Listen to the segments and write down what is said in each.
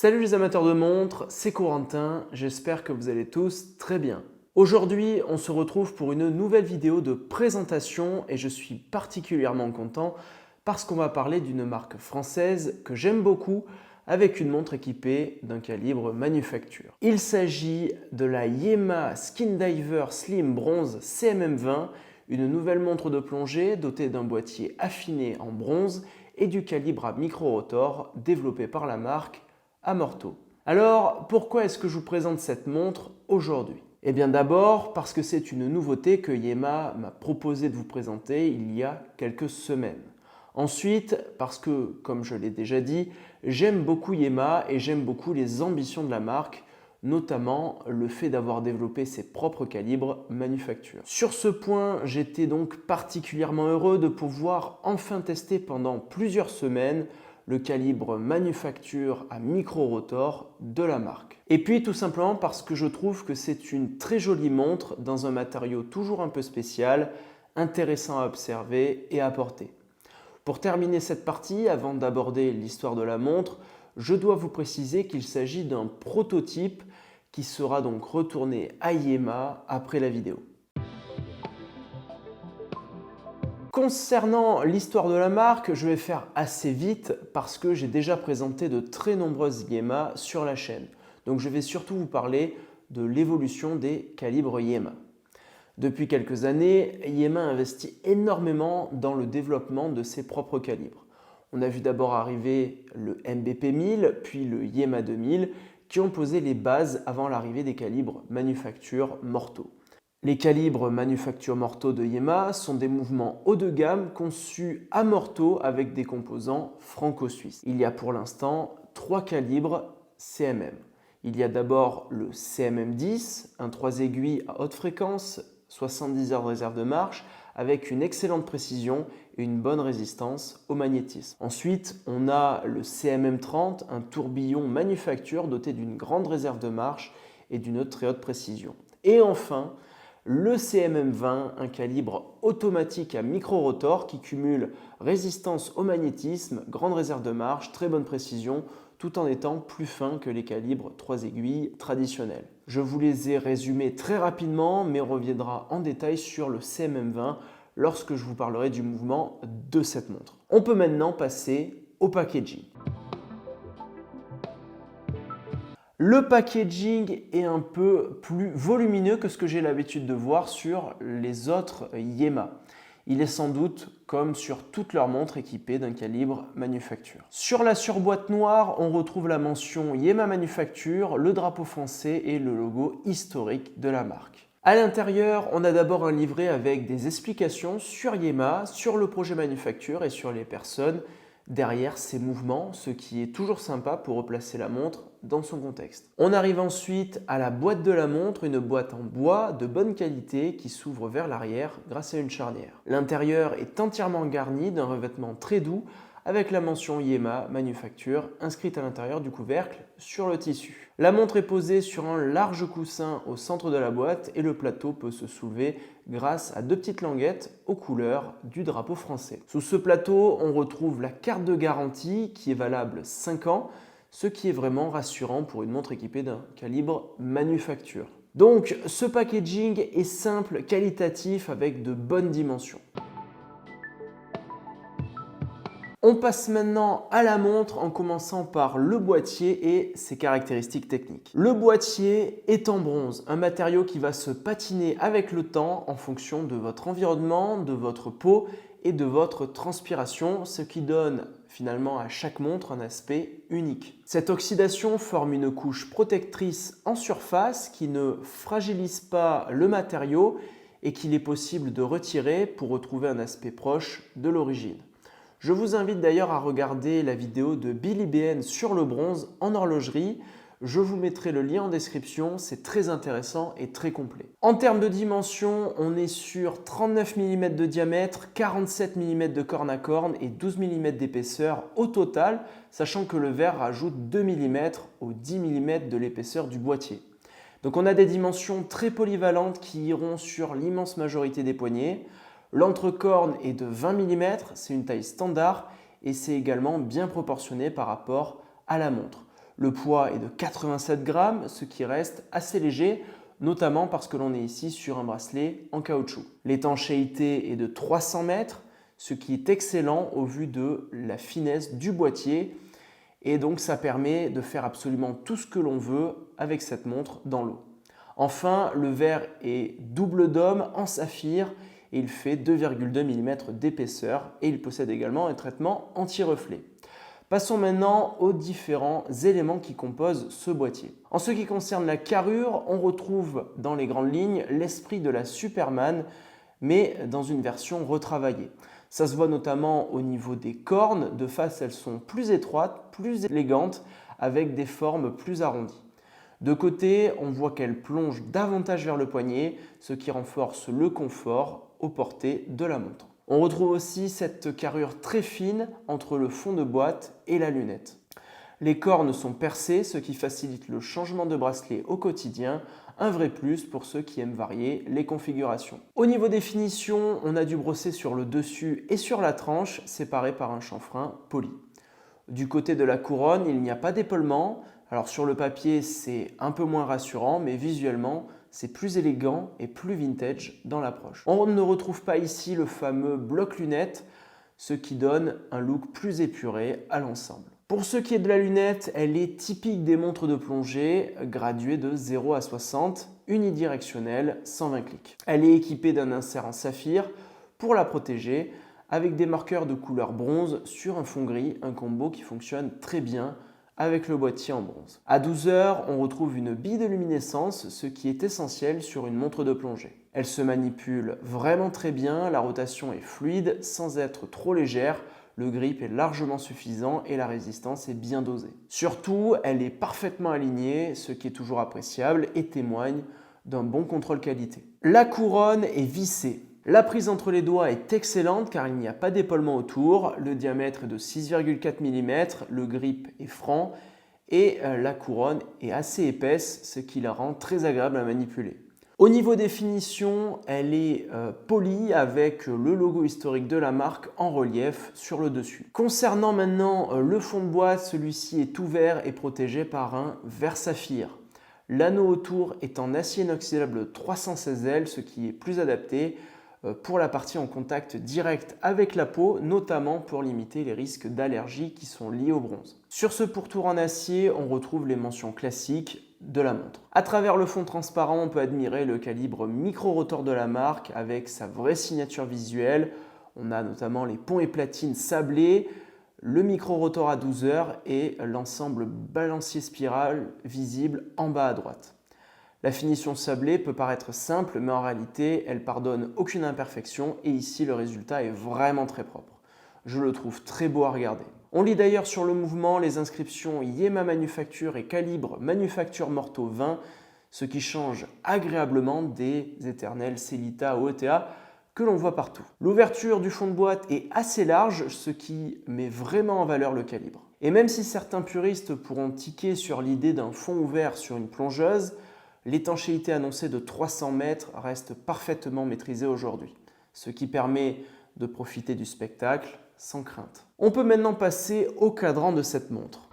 Salut les amateurs de montres, c'est Corentin, j'espère que vous allez tous très bien. Aujourd'hui, on se retrouve pour une nouvelle vidéo de présentation et je suis particulièrement content parce qu'on va parler d'une marque française que j'aime beaucoup avec une montre équipée d'un calibre manufacture. Il s'agit de la Yema Skin Diver Slim Bronze CMM20, une nouvelle montre de plongée dotée d'un boîtier affiné en bronze et du calibre à micro-rotor développé par la marque Amorto. Alors, pourquoi est-ce que je vous présente cette montre aujourd'hui? Eh bien d'abord parce que c'est une nouveauté que Yema m'a proposé de vous présenter il y a quelques semaines. Ensuite, parce que, comme je l'ai déjà dit, j'aime beaucoup Yema et j'aime beaucoup les ambitions de la marque, notamment le fait d'avoir développé ses propres calibres manufacture. Sur ce point, j'étais donc particulièrement heureux de pouvoir enfin tester pendant plusieurs semaines le calibre manufacture à micro-rotor de la marque. Et puis tout simplement parce que je trouve que c'est une très jolie montre dans un matériau toujours un peu spécial, intéressant à observer et à porter. Pour terminer cette partie, avant d'aborder l'histoire de la montre, je dois vous préciser qu'il s'agit d'un prototype qui sera donc retourné à Yema après la vidéo. Concernant l'histoire de la marque, je vais faire assez vite parce que j'ai déjà présenté de très nombreuses Yema sur la chaîne. Donc je vais surtout vous parler de l'évolution des calibres Yema. Depuis quelques années, Yema investit énormément dans le développement de ses propres calibres. On a vu d'abord arriver le MBP 1000 puis le Yema 2000 qui ont posé les bases avant l'arrivée des calibres manufacture Morto. Les calibres manufacture Morto de Yema sont des mouvements haut de gamme conçus à Morto avec des composants franco-suisses. Il y a pour l'instant 3 calibres CMM. Il y a d'abord le CMM10, un 3 aiguilles à haute fréquence, 70 heures de réserve de marche, avec une excellente précision et une bonne résistance au magnétisme. Ensuite, on a le CMM30, un tourbillon manufacture doté d'une grande réserve de marche et d'une très haute précision. Et enfin, le CMM20, un calibre automatique à micro-rotor qui cumule résistance au magnétisme, grande réserve de marche, très bonne précision, tout en étant plus fin que les calibres 3 aiguilles traditionnels. Je vous les ai résumés très rapidement, mais on reviendra en détail sur le CMM20 lorsque je vous parlerai du mouvement de cette montre. On peut maintenant passer au packaging. Le packaging est un peu plus volumineux que ce que j'ai l'habitude de voir sur les autres Yema. Il est sans doute comme sur toutes leurs montres équipées d'un calibre manufacture. Sur la surboîte noire, on retrouve la mention Yema Manufacture, le drapeau français et le logo historique de la marque. À l'intérieur, on a d'abord un livret avec des explications sur Yema, sur le projet manufacture et sur les personnes derrière ces mouvements, ce qui est toujours sympa pour replacer la montre dans son contexte. On arrive ensuite à la boîte de la montre, une boîte en bois de bonne qualité qui s'ouvre vers l'arrière grâce à une charnière. L'intérieur est entièrement garni d'un revêtement très doux avec la mention Yema Manufacture inscrite à l'intérieur du couvercle sur le tissu. La montre est posée sur un large coussin au centre de la boîte et le plateau peut se soulever grâce à 2 petites languettes aux couleurs du drapeau français. Sous ce plateau, on retrouve la carte de garantie qui est valable 5 ans, ce qui est vraiment rassurant pour une montre équipée d'un calibre manufacture. Donc ce packaging est simple, qualitatif avec de bonnes dimensions. On passe maintenant à la montre en commençant par le boîtier et ses caractéristiques techniques. Le boîtier est en bronze, un matériau qui va se patiner avec le temps en fonction de votre environnement, de votre peau et de votre transpiration, ce qui donne finalement à chaque montre un aspect unique. Cette oxydation forme une couche protectrice en surface qui ne fragilise pas le matériau et qu'il est possible de retirer pour retrouver un aspect proche de l'origine. Je vous invite d'ailleurs à regarder la vidéo de Billy BN sur le bronze en horlogerie. Je vous mettrai le lien en description, c'est très intéressant et très complet. En termes de dimension, on est sur 39 mm de diamètre, 47 mm de corne à corne et 12 mm d'épaisseur au total, sachant que le verre rajoute 2 mm aux 10 mm de l'épaisseur du boîtier. Donc on a des dimensions très polyvalentes qui iront sur l'immense majorité des poignets. L'entrecorne est de 20 mm, c'est une taille standard et c'est également bien proportionné par rapport à la montre. Le poids est de 87 grammes, ce qui reste assez léger, notamment parce que l'on est ici sur un bracelet en caoutchouc. L'étanchéité est de 300 mètres, ce qui est excellent au vu de la finesse du boîtier. Et donc ça permet de faire absolument tout ce que l'on veut avec cette montre dans l'eau. Enfin, le verre est double dôme en saphir et il fait 2,2 mm d'épaisseur et il possède également un traitement anti-reflet. Passons maintenant aux différents éléments qui composent ce boîtier. En ce qui concerne la carrure, on retrouve dans les grandes lignes l'esprit de la Superman, mais dans une version retravaillée. Ça se voit notamment au niveau des cornes. De face, elles sont plus étroites, plus élégantes, avec des formes plus arrondies. De côté, on voit qu'elle plonge davantage vers le poignet, ce qui renforce le confort aux portées de la montre. On retrouve aussi cette carrure très fine entre le fond de boîte et la lunette. Les cornes sont percées, ce qui facilite le changement de bracelet au quotidien, un vrai plus pour ceux qui aiment varier les configurations. Au niveau des finitions, on a dû brosser sur le dessus et sur la tranche, séparés par un chanfrein poli. Du côté de la couronne, il n'y a pas d'épaulement. Alors sur le papier, c'est un peu moins rassurant, mais visuellement, c'est plus élégant et plus vintage dans l'approche. On ne retrouve pas ici le fameux bloc lunette, ce qui donne un look plus épuré à l'ensemble. Pour ce qui est de la lunette, elle est typique des montres de plongée, graduée de 0 à 60, unidirectionnelle, 120 clics. Elle est équipée d'un insert en saphir pour la protéger, avec des marqueurs de couleur bronze sur un fond gris, un combo qui fonctionne très bien avec le boîtier en bronze. À 12 heures, on retrouve une bille de luminescence, ce qui est essentiel sur une montre de plongée. Elle se manipule vraiment très bien, la rotation est fluide sans être trop légère, le grip est largement suffisant et la résistance est bien dosée. Surtout, elle est parfaitement alignée, ce qui est toujours appréciable et témoigne d'un bon contrôle qualité. La couronne est vissée. La prise entre les doigts est excellente car il n'y a pas d'épaulement autour, le diamètre est de 6,4 mm, le grip est franc et la couronne est assez épaisse, ce qui la rend très agréable à manipuler. Au niveau des finitions, elle est polie avec le logo historique de la marque en relief sur le dessus. Concernant maintenant le fond de boîte, celui-ci est ouvert et protégé par un verre saphir. L'anneau autour est en acier inoxydable 316L, ce qui est plus adapté pour la partie en contact direct avec la peau, notamment pour limiter les risques d'allergie qui sont liés au bronze. Sur ce pourtour en acier, on retrouve les mentions classiques de la montre. À travers le fond transparent, on peut admirer le calibre micro-rotor de la marque avec sa vraie signature visuelle. On a notamment les ponts et platines sablés, le micro-rotor à 12 heures et l'ensemble balancier spirale visible en bas à droite. La finition sablée peut paraître simple, mais en réalité, elle pardonne aucune imperfection et ici, le résultat est vraiment très propre. Je le trouve très beau à regarder. On lit d'ailleurs sur le mouvement les inscriptions Yema Manufacture et Calibre Manufacture Morto 20, ce qui change agréablement des éternels Celita ou ETA que l'on voit partout. L'ouverture du fond de boîte est assez large, ce qui met vraiment en valeur le calibre. Et même si certains puristes pourront tiquer sur l'idée d'un fond ouvert sur une plongeuse, l'étanchéité annoncée de 300 mètres reste parfaitement maîtrisée aujourd'hui, ce qui permet de profiter du spectacle sans crainte. On peut maintenant passer au cadran de cette montre.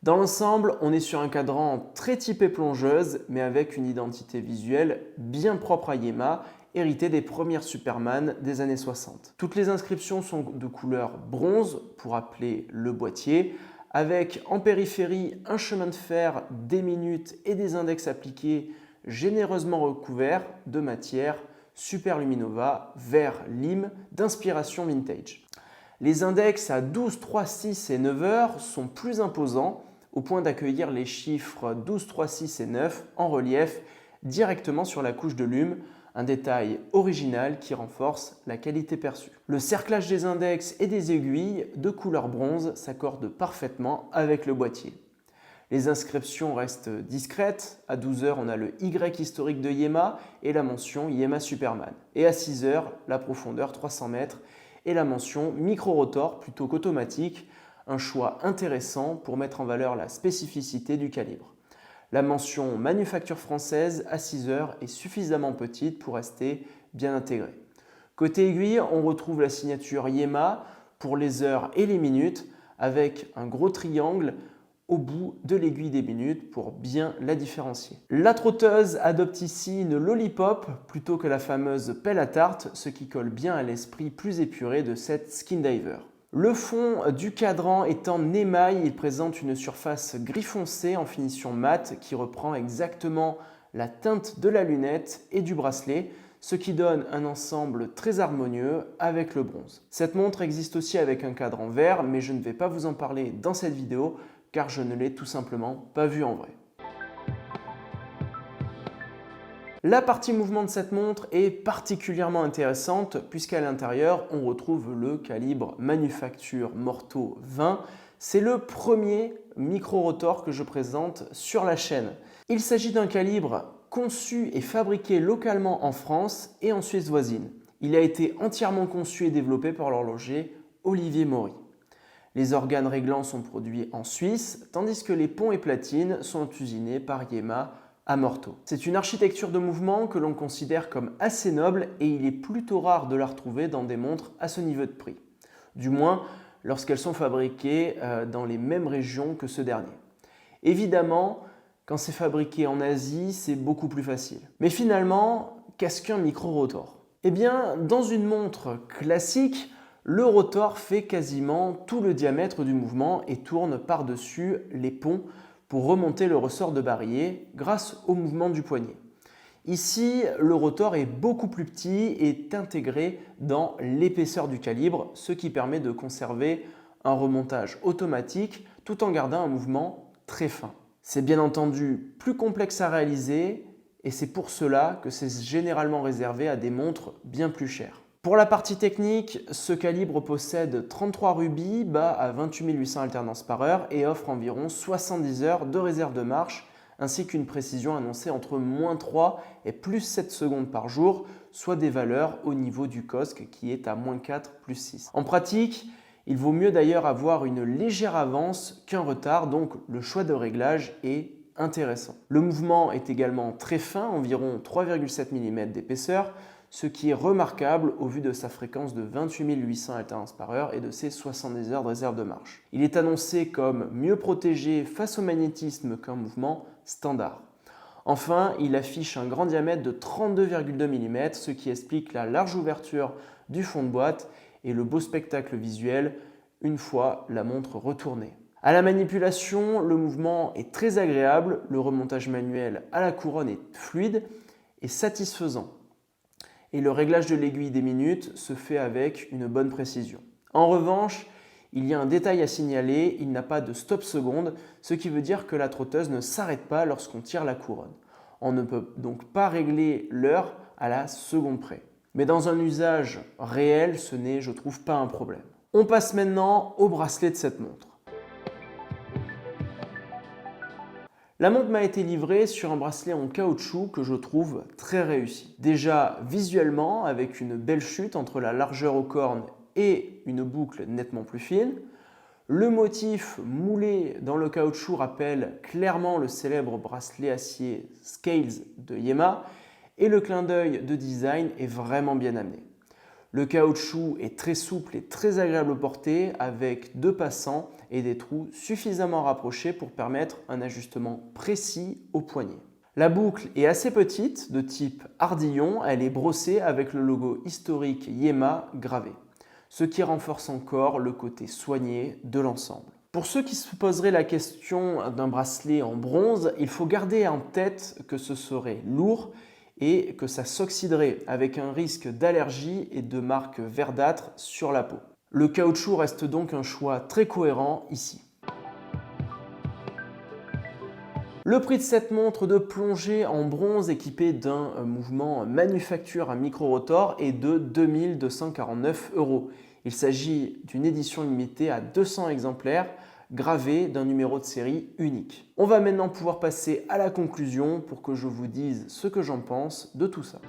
Dans l'ensemble, on est sur un cadran très typé plongeuse, mais avec une identité visuelle bien propre à Yema, héritée des premières Superman des années 60. Toutes les inscriptions sont de couleur bronze pour appeler le boîtier, avec en périphérie un chemin de fer, des minutes et des index appliqués généreusement recouverts de matière Superluminova vert lime d'inspiration vintage. Les index à 12, 3, 6 et 9 heures sont plus imposants au point d'accueillir les chiffres 12, 3, 6 et 9 en relief directement sur la couche de lume, un détail original qui renforce la qualité perçue. Le cerclage des index et des aiguilles de couleur bronze s'accorde parfaitement avec le boîtier. Les inscriptions restent discrètes. À 12 heures, on a le Y historique de Yema et la mention Yema Superman. Et à 6 heures, la profondeur 300 mètres et la mention micro-rotor plutôt qu'automatique, un choix intéressant pour mettre en valeur la spécificité du calibre. La mention manufacture française à 6 heures est suffisamment petite pour rester bien intégrée. Côté aiguille, on retrouve la signature Yema pour les heures et les minutes avec un gros triangle au bout de l'aiguille des minutes pour bien la différencier. La trotteuse adopte ici une lollipop plutôt que la fameuse pelle à tarte, ce qui colle bien à l'esprit plus épuré de cette Skin Diver. Le fond du cadran est en émail, il présente une surface gris foncé en finition mate qui reprend exactement la teinte de la lunette et du bracelet, ce qui donne un ensemble très harmonieux avec le bronze. Cette montre existe aussi avec un cadran vert, mais je ne vais pas vous en parler dans cette vidéo car je ne l'ai tout simplement pas vue en vrai. La partie mouvement de cette montre est particulièrement intéressante puisqu'à l'intérieur on retrouve le calibre manufacture Morto 20. C'est le premier micro-rotor que je présente sur la chaîne. Il s'agit d'un calibre conçu et fabriqué localement en France et en Suisse voisine. Il a été entièrement conçu et développé par l'horloger Olivier Maury. Les organes réglants sont produits en Suisse, tandis que les ponts et platines sont usinés par Yema à Morto. C'est une architecture de mouvement que l'on considère comme assez noble et il est plutôt rare de la retrouver dans des montres à ce niveau de prix. Du moins, lorsqu'elles sont fabriquées dans les mêmes régions que ce dernier. Évidemment, quand c'est fabriqué en Asie, c'est beaucoup plus facile. Mais finalement, qu'est-ce qu'un micro-rotor? Eh bien, dans une montre classique, le rotor fait quasiment tout le diamètre du mouvement et tourne par-dessus les ponts pour remonter le ressort de barillet grâce au mouvement du poignet. Ici, le rotor est beaucoup plus petit et est intégré dans l'épaisseur du calibre, ce qui permet de conserver un remontage automatique tout en gardant un mouvement très fin. C'est bien entendu plus complexe à réaliser et c'est pour cela que c'est généralement réservé à des montres bien plus chères. Pour la partie technique, ce calibre possède 33 rubis, bat à 28 800 alternances par heure et offre environ 70 heures de réserve de marche ainsi qu'une précision annoncée entre -3 et +7 secondes par jour, soit des valeurs au niveau du COSC qui est à -4, +6. En pratique, il vaut mieux d'ailleurs avoir une légère avance qu'un retard, donc le choix de réglage est intéressant. Le mouvement est également très fin, environ 3,7 mm d'épaisseur, ce qui est remarquable au vu de sa fréquence de 28 800 alternances par heure et de ses 70 heures de réserve de marche. Il est annoncé comme mieux protégé face au magnétisme qu'un mouvement standard. Enfin, il affiche un grand diamètre de 32,2 mm, ce qui explique la large ouverture du fond de boîte et le beau spectacle visuel une fois la montre retournée. À la manipulation, le mouvement est très agréable, le remontage manuel à la couronne est fluide et satisfaisant. Et le réglage de l'aiguille des minutes se fait avec une bonne précision. En revanche, il y a un détail à signaler, il n'a pas de stop seconde, ce qui veut dire que la trotteuse ne s'arrête pas lorsqu'on tire la couronne. On ne peut donc pas régler l'heure à la seconde près. Mais dans un usage réel, ce n'est, je trouve, pas un problème. On passe maintenant au bracelet de cette montre. La montre m'a été livrée sur un bracelet en caoutchouc que je trouve très réussi. Déjà visuellement, avec une belle chute entre la largeur aux cornes et une boucle nettement plus fine. Le motif moulé dans le caoutchouc rappelle clairement le célèbre bracelet acier Scales de Yema et le clin d'œil de design est vraiment bien amené. Le caoutchouc est très souple et très agréable au porter avec 2 passants et des trous suffisamment rapprochés pour permettre un ajustement précis au poignet. La boucle est assez petite, de type ardillon, elle est brossée avec le logo historique Yema gravé, ce qui renforce encore le côté soigné de l'ensemble. Pour ceux qui se poseraient la question d'un bracelet en bronze, il faut garder en tête que ce serait lourd et que ça s'oxyderait avec un risque d'allergie et de marques verdâtres sur la peau. Le caoutchouc reste donc un choix très cohérent ici. Le prix de cette montre de plongée en bronze équipée d'un mouvement manufacture à micro-rotor est de 2 249 €. Il s'agit d'une édition limitée à 200 exemplaires gravée d'un numéro de série unique. On va maintenant pouvoir passer à la conclusion pour que je vous dise ce que j'en pense de tout ça.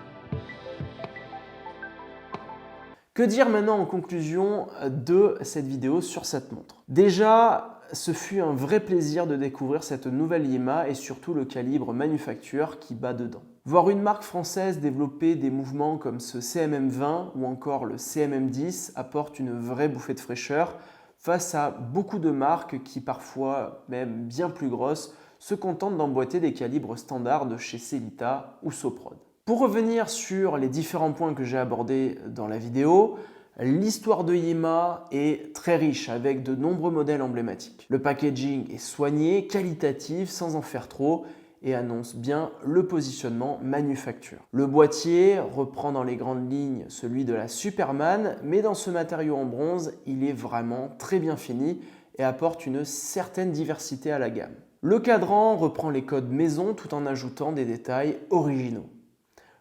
Que dire maintenant en conclusion de cette vidéo sur cette montre? Déjà, ce fut un vrai plaisir de découvrir cette nouvelle Yema et surtout le calibre manufacture qui bat dedans. Voir une marque française développer des mouvements comme ce CMM20 ou encore le CMM10 apporte une vraie bouffée de fraîcheur, face à beaucoup de marques qui parfois, même bien plus grosses, se contentent d'emboîter des calibres standards de chez Sellita ou Soprod. Pour revenir sur les différents points que j'ai abordés dans la vidéo, l'histoire de Yema est très riche avec de nombreux modèles emblématiques. Le packaging est soigné, qualitatif, sans en faire trop et annonce bien le positionnement manufacture. Le boîtier reprend dans les grandes lignes celui de la Superman, mais dans ce matériau en bronze, il est vraiment très bien fini et apporte une certaine diversité à la gamme. Le cadran reprend les codes maison tout en ajoutant des détails originaux.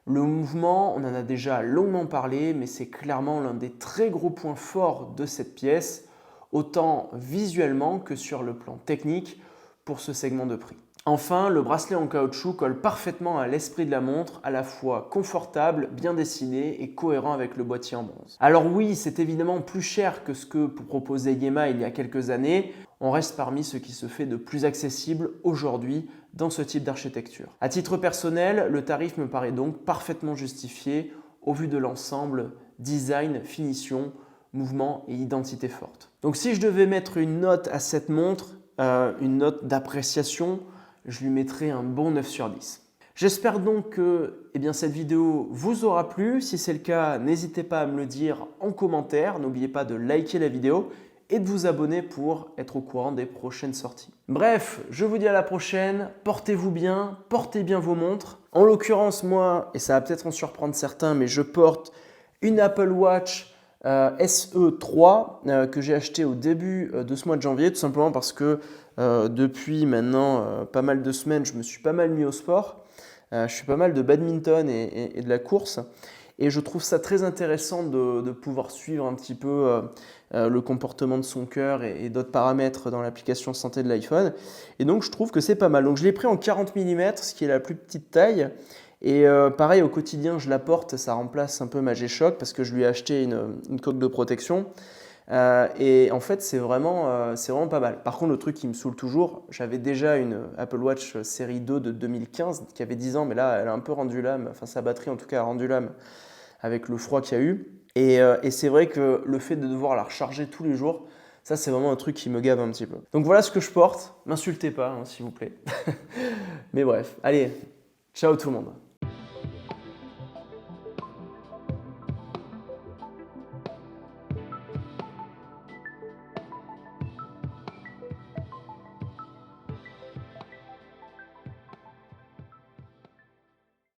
Le mouvement, on en a déjà longuement parlé, mais c'est clairement l'un des très gros points forts de cette pièce, autant visuellement que sur le plan technique pour ce segment de prix. Enfin, le bracelet en caoutchouc colle parfaitement à l'esprit de la montre, à la fois confortable, bien dessiné et cohérent avec le boîtier en bronze. Alors oui, c'est évidemment plus cher que ce que proposait Yema il y a quelques années. On reste parmi ce qui se fait de plus accessible aujourd'hui dans ce type d'architecture. À titre personnel, le tarif me paraît donc parfaitement justifié au vu de l'ensemble design, finition, mouvement et identité forte. Donc si je devais mettre une note à cette montre, une note d'appréciation, je lui mettrai un bon 9 sur 10. J'espère donc que cette vidéo vous aura plu. Si c'est le cas, n'hésitez pas à me le dire en commentaire. N'oubliez pas de liker la vidéo et de vous abonner pour être au courant des prochaines sorties. Bref, je vous dis à la prochaine. Portez-vous bien, portez bien vos montres. En l'occurrence, moi, et ça va peut-être en surprendre certains, mais je porte une Apple Watch SE3 que j'ai acheté au début de ce mois de janvier, tout simplement parce que depuis maintenant pas mal de semaines, je me suis pas mal mis au sport. Je fais pas mal de badminton et de la course. Et je trouve ça très intéressant de pouvoir suivre un petit peu le comportement de son cœur et d'autres paramètres dans l'application santé de l'iPhone. Et donc, je trouve que c'est pas mal. Donc, je l'ai pris en 40 mm, ce qui est la plus petite taille. Et pareil, au quotidien, je la porte, ça remplace un peu ma G-Shock parce que je lui ai acheté une coque de protection. Et en fait, c'est vraiment pas mal. Par contre, le truc qui me saoule toujours, j'avais déjà une Apple Watch série 2 de 2015 qui avait 10 ans, mais là, elle a un peu rendu l'âme, enfin sa batterie en tout cas a rendu l'âme avec le froid qu'il y a eu. Et c'est vrai que le fait de devoir la recharger tous les jours, ça c'est vraiment un truc qui me gave un petit peu. Donc voilà ce que je porte, m'insultez pas s'il vous plaît. Mais bref, allez, ciao tout le monde.